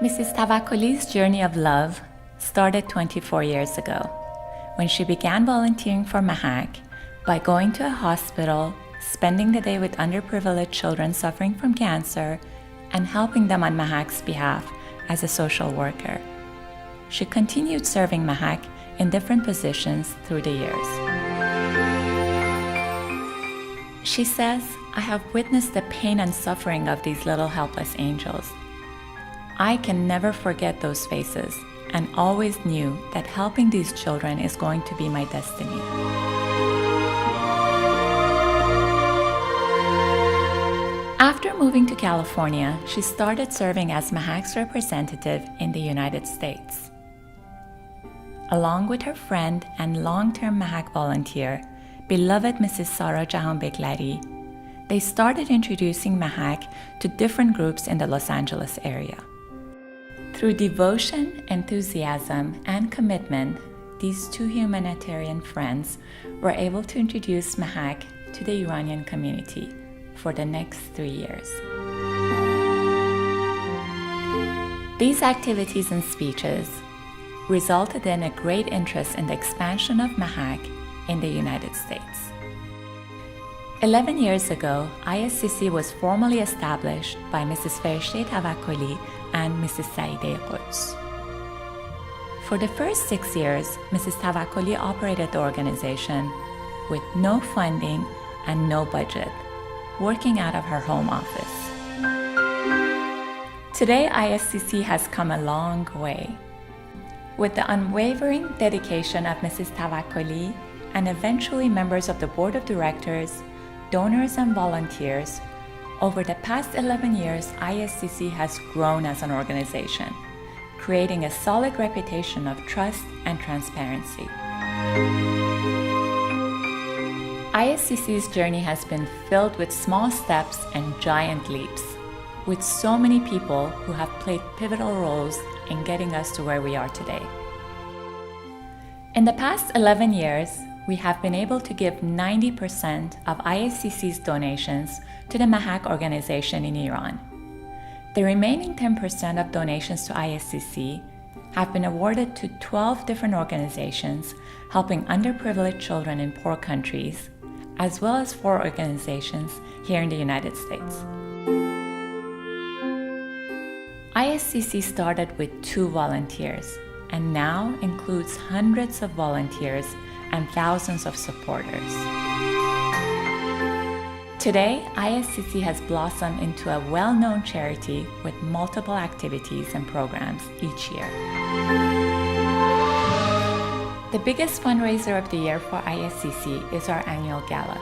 Mrs. Tavakkoli's journey of love started 24 years ago when she began volunteering for Mahak by going to a hospital, spending the day with underprivileged children suffering from cancer, and helping them on Mahak's behalf as a social worker. She continued serving Mahak in different positions through the years. She says, "I have witnessed the pain and suffering of these little helpless angels. I can never forget those faces and always knew that helping these children is going to be my destiny." After moving to California, she started serving as Mahak's representative in the United States. Along with her friend and long-term Mahak volunteer, beloved Mrs. Sara Jahanbeglari, they started introducing Mahak to different groups in the Los Angeles area. Through devotion, enthusiasm, and commitment, these two humanitarian friends were able to introduce Mahak to the Iranian community for the next 3 years. These activities and speeches resulted in a great interest in the expansion of Mahak in the United States. 11 years ago, ISCC was formally established by Mrs. Ferishteh Tavakkoli and Mrs. Saideh Quds. For the first 6 years, Mrs. Tavakkoli operated the organization with no funding and no budget, working out of her home office. Today, ISCC has come a long way. With the unwavering dedication of Mrs. Tavakkoli and eventually members of the board of directors, donors, and volunteers, over the past 11 years, ISCC has grown as an organization, creating a solid reputation of trust and transparency. ISCC's journey has been filled with small steps and giant leaps, with so many people who have played pivotal roles in getting us to where we are today. In the past 11 years, we have been able to give 90% of ISCC's donations to the Mahak organization in Iran. The remaining 10% of donations to ISCC have been awarded to 12 different organizations helping underprivileged children in poor countries, as well as 4 organizations here in the United States. ISCC started with 2 volunteers and now includes hundreds of volunteers and thousands of supporters. Today, ISCC has blossomed into a well-known charity with multiple activities and programs each year. The biggest fundraiser of the year for ISCC is our annual gala.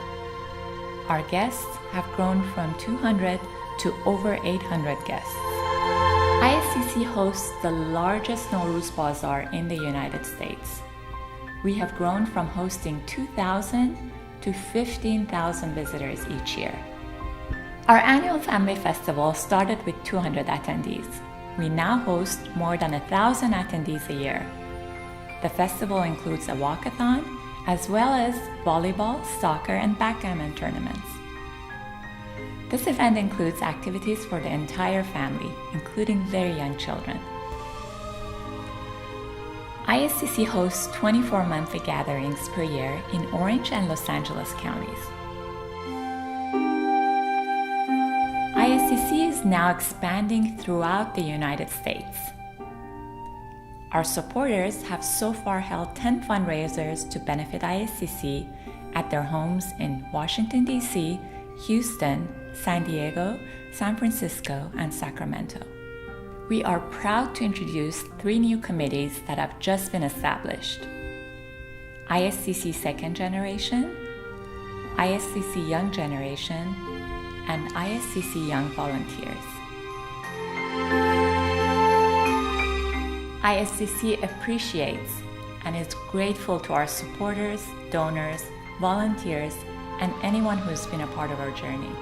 Our guests have grown from 200 to over 800 guests. ISCC hosts the largest Nowruz Bazaar in the United States. We have grown from hosting 2,000 to 15,000 visitors each year. Our annual family festival started with 200 attendees. We now host more than 1,000 attendees a year. The festival includes a walkathon, as well as volleyball, soccer, and backgammon tournaments. This event includes activities for the entire family, including very young children. ISCC hosts 24 monthly gatherings per year in Orange and Los Angeles counties. ISCC is now expanding throughout the United States. Our supporters have so far held 10 fundraisers to benefit ISCC at their homes in Washington, D.C., Houston, San Diego, San Francisco, and Sacramento. We are proud to introduce 3 new committees that have just been established: ISCC Second Generation, ISCC Young Generation, and ISCC Young Volunteers. ISCC appreciates and is grateful to our supporters, donors, volunteers, and anyone who has been a part of our journey.